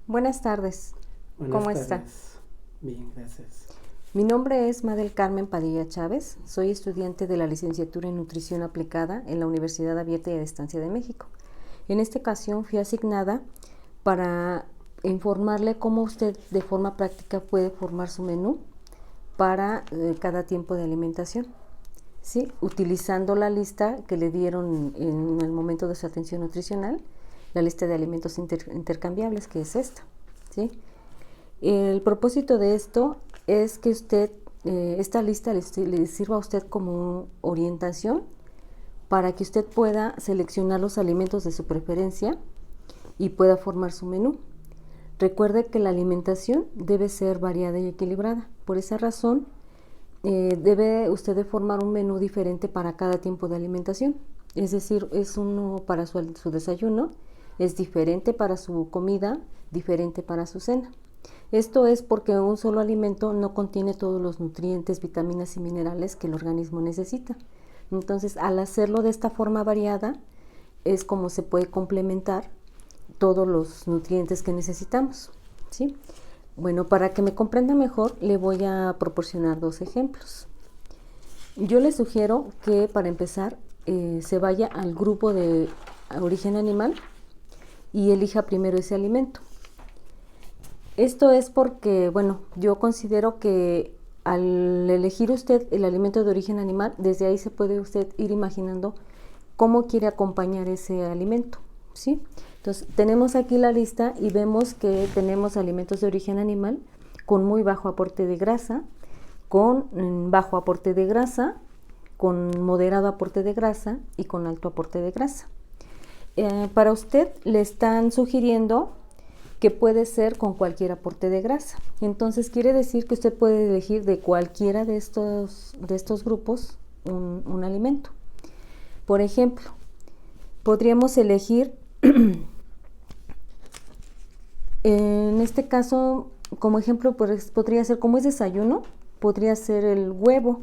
Buenas tardes, Buenas ¿cómo está? tardes. Bien, gracias. Mi nombre es Madel Carmen Padilla Chávez, soy estudiante de la licenciatura en Nutrición Aplicada en la Universidad Abierta y a Distancia de México. En esta ocasión fui asignada para informarle cómo usted de forma práctica puede formar su menú para cada tiempo de alimentación. ¿Sí? Utilizando la lista que le dieron en el momento de su atención nutricional, la lista de alimentos intercambiables, que es esta. ¿Sí? El propósito de esto es que usted, esta lista le sirva a usted como orientación para que usted pueda seleccionar los alimentos de su preferencia y pueda formar su menú. Recuerde que la alimentación debe ser variada y equilibrada. Por esa razón, debe usted de formar un menú diferente para cada tiempo de alimentación. Es decir, es uno para su desayuno, es diferente para su comida, diferente para su cena. Esto es porque un solo alimento no contiene todos los nutrientes, vitaminas y minerales que el organismo necesita. Entonces, al hacerlo de esta forma variada, es como se puede complementar todos los nutrientes que necesitamos, ¿sí? Bueno, para que me comprenda mejor, le voy a proporcionar dos ejemplos. Yo le sugiero que para empezar se vaya al grupo de origen animal y elija primero ese alimento. Esto es porque, bueno, yo considero que al elegir usted el alimento de origen animal, desde ahí se puede usted ir imaginando cómo quiere acompañar ese alimento, ¿sí? Entonces, tenemos aquí la lista y vemos que tenemos alimentos de origen animal con muy bajo aporte de grasa, con bajo aporte de grasa, con moderado aporte de grasa y con alto aporte de grasa. Para usted le están sugiriendo que puede ser con cualquier aporte de grasa. Entonces quiere decir que usted puede elegir de cualquiera de estos grupos un alimento. Por ejemplo, podríamos elegir, en este caso, como ejemplo, podría ser, como es desayuno, podría ser el huevo.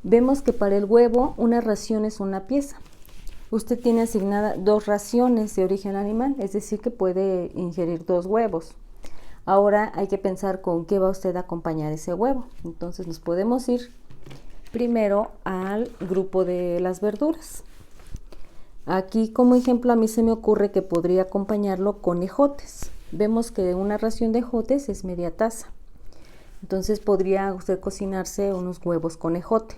Vemos que para el huevo una ración es una pieza. Usted tiene asignada 2 raciones de origen animal, es decir, que puede ingerir 2 huevos. Ahora hay que pensar con qué va usted a acompañar ese huevo. Entonces nos podemos ir primero al grupo de las verduras. Aquí como ejemplo a mí se me ocurre que podría acompañarlo con ejotes. Vemos que una ración de ejotes es media taza. Entonces podría usted cocinarse unos huevos con ejote.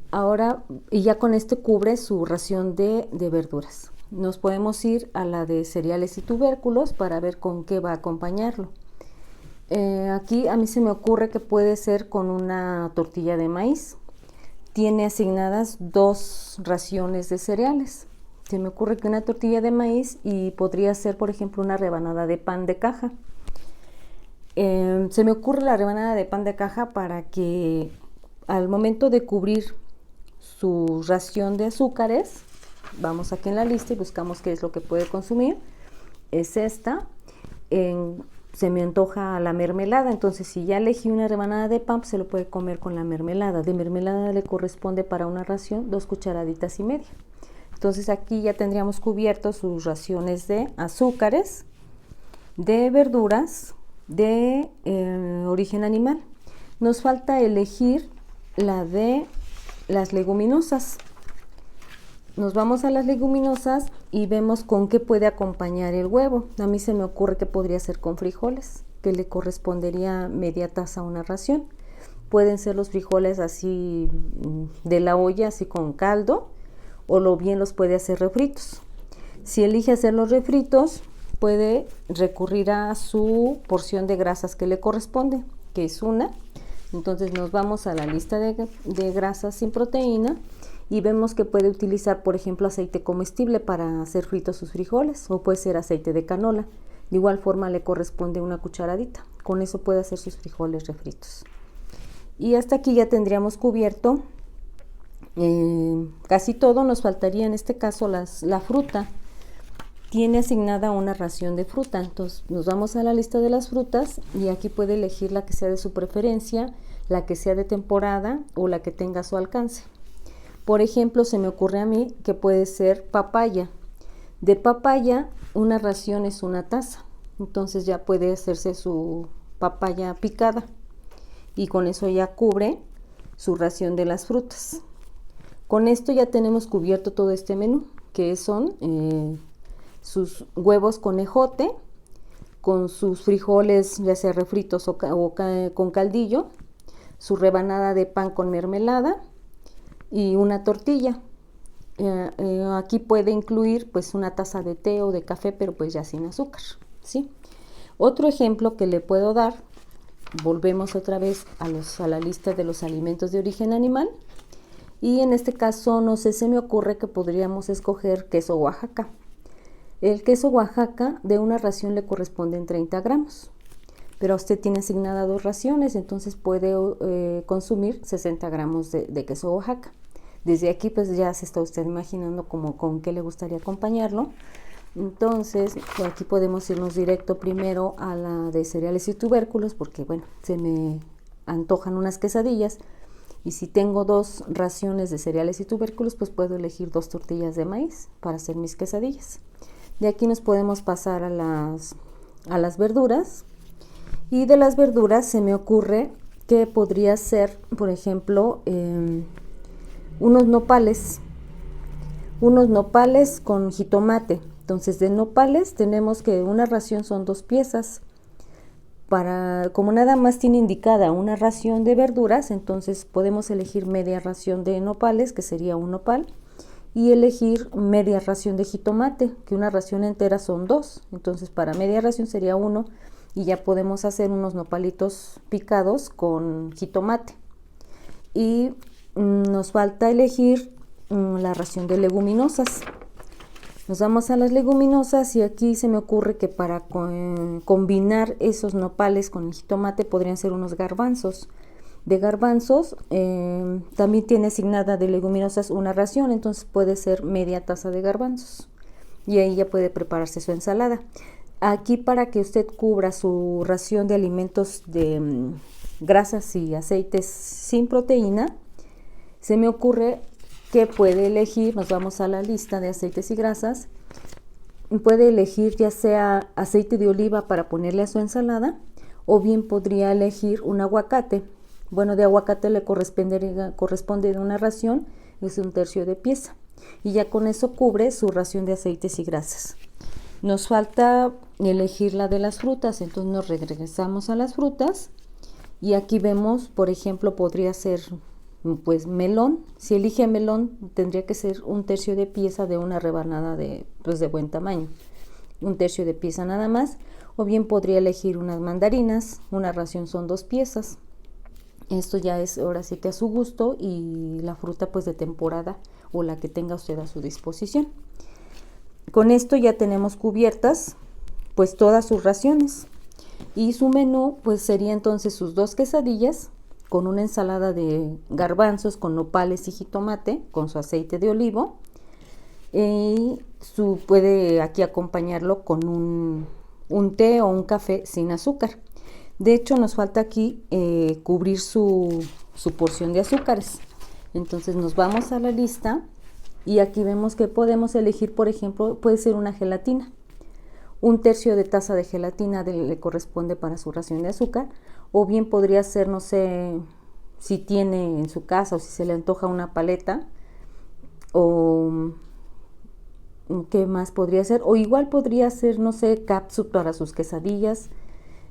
Ahora, y ya con este cubre su ración de verduras. Nos podemos ir a la de cereales y tubérculos para ver con qué va a acompañarlo. Aquí a mí se me ocurre que puede ser con una tortilla de maíz. Tiene asignadas 2 raciones de cereales. Se me ocurre que una tortilla de maíz y podría ser, por ejemplo, una rebanada de pan de caja. Se me ocurre la rebanada de pan de caja para que al momento de cubrir su ración de azúcares, vamos aquí en la lista y buscamos qué es lo que puede consumir, es esta. Se me antoja la mermelada, entonces si ya elegí una rebanada de pan, se lo puede comer con la mermelada. De mermelada le corresponde para una ración 2 cucharaditas y media. Entonces aquí ya tendríamos cubiertos sus raciones de azúcares, de verduras, de origen animal. Nos falta elegir la de las leguminosas. Nos vamos a las leguminosas y vemos con qué puede acompañar el huevo. A mí se me ocurre que podría ser con frijoles, que le correspondería media taza a una ración. Pueden ser los frijoles así de la olla, así con caldo, o lo bien los puede hacer refritos. Si elige hacer los refritos, puede recurrir a su porción de grasas que le corresponde, que es una. Entonces nos vamos a la lista de grasas sin proteína y vemos que puede utilizar, por ejemplo, aceite comestible para hacer fritos sus frijoles, o puede ser aceite de canola. De igual forma le corresponde una cucharadita. Con eso puede hacer sus frijoles refritos. Y hasta aquí ya tendríamos cubierto casi todo. Nos faltaría en este caso la fruta. Tiene asignada una ración de fruta, entonces nos vamos a la lista de las frutas y aquí puede elegir la que sea de su preferencia, la que sea de temporada o la que tenga a su alcance. Por ejemplo, se me ocurre a mí que puede ser papaya. De papaya, una ración es una taza. Entonces ya puede hacerse su papaya picada y con eso ya cubre su ración de las frutas. Con esto ya tenemos cubierto todo este menú, que son sus huevos con ejote, con sus frijoles ya sea refritos o con caldillo, su rebanada de pan con mermelada y una tortilla. Aquí puede incluir pues una taza de té o de café, pero pues ya sin azúcar, ¿sí? Otro ejemplo que le puedo dar, volvemos otra vez a la lista de los alimentos de origen animal, y en este caso no sé, se me ocurre que podríamos escoger queso Oaxaca. El queso Oaxaca de una ración le corresponden 30 gramos, pero usted tiene asignada 2 raciones, entonces puede consumir 60 gramos de queso Oaxaca. Desde aquí pues ya se está usted imaginando como con qué le gustaría acompañarlo. Entonces aquí podemos irnos directo primero a la de cereales y tubérculos, porque bueno, se me antojan unas quesadillas, y si tengo 2 raciones de cereales y tubérculos, pues puedo elegir 2 tortillas de maíz para hacer mis quesadillas. De aquí nos podemos pasar a las verduras, y de las verduras se me ocurre que podría ser, por ejemplo, unos nopales con jitomate. Entonces de nopales tenemos que una ración son 2 piezas. Como nada más tiene indicada una ración de verduras, entonces podemos elegir media ración de nopales, que sería un nopal, y elegir media ración de jitomate, que una ración entera son 2, entonces para media ración sería 1, y ya podemos hacer unos nopalitos picados con jitomate. Y nos falta elegir la ración de leguminosas. Nos vamos a las leguminosas, y aquí se me ocurre que para combinar esos nopales con el jitomate podrían ser unos garbanzos. De garbanzos también tiene asignada de leguminosas una ración, entonces puede ser media taza de garbanzos, y ahí ya puede prepararse su ensalada. Aquí, para que usted cubra su ración de alimentos de grasas y aceites sin proteína, se me ocurre que puede elegir, nos vamos a la lista de aceites y grasas, puede elegir ya sea aceite de oliva para ponerle a su ensalada, o bien podría elegir un aguacate. Bueno, de aguacate le corresponde de una ración, es 1/3 de pieza, y ya con eso cubre su ración de aceites y grasas. Nos falta elegir la de las frutas, entonces nos regresamos a las frutas, y aquí vemos, por ejemplo, podría ser pues melón. Si elige melón, tendría que ser 1/3 de pieza de una rebanada de buen tamaño, 1/3 de pieza nada más, o bien podría elegir unas mandarinas, una ración son 2 piezas. Esto ya es ahora sí que a su gusto, y la fruta pues de temporada o la que tenga usted a su disposición. Con esto ya tenemos cubiertas pues todas sus raciones, y su menú pues sería entonces sus 2 quesadillas con una ensalada de garbanzos con nopales y jitomate con su aceite de olivo, y puede aquí acompañarlo con un té o un café sin azúcar. De hecho, nos falta aquí cubrir su porción de azúcares. Entonces nos vamos a la lista, y aquí vemos que podemos elegir, por ejemplo, puede ser una gelatina. 1/3 de taza de gelatina le corresponde para su ración de azúcar, o bien podría ser, no sé, si tiene en su casa o si se le antoja una paleta, o qué más podría ser, o igual podría ser, no sé, cápsula para sus quesadillas.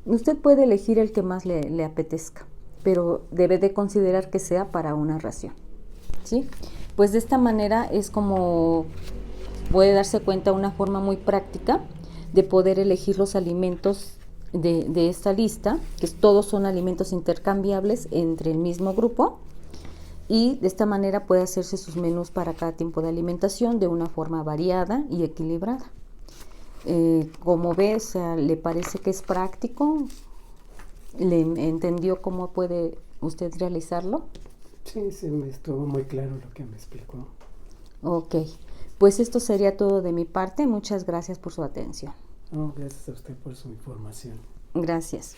Usted puede elegir el que más le apetezca, pero debe de considerar que sea para una ración, ¿sí? Pues de esta manera es como puede darse cuenta, una forma muy práctica de poder elegir los alimentos de esta lista, que todos son alimentos intercambiables entre el mismo grupo, y de esta manera puede hacerse sus menús para cada tipo de alimentación de una forma variada y equilibrada. Como ve, o sea, ¿le parece que es práctico? ¿Le entendió cómo puede usted realizarlo? Sí, sí, me estuvo muy claro lo que me explicó. Ok, pues esto sería todo de mi parte. Muchas gracias por su atención. Oh, gracias a usted por su información. Gracias.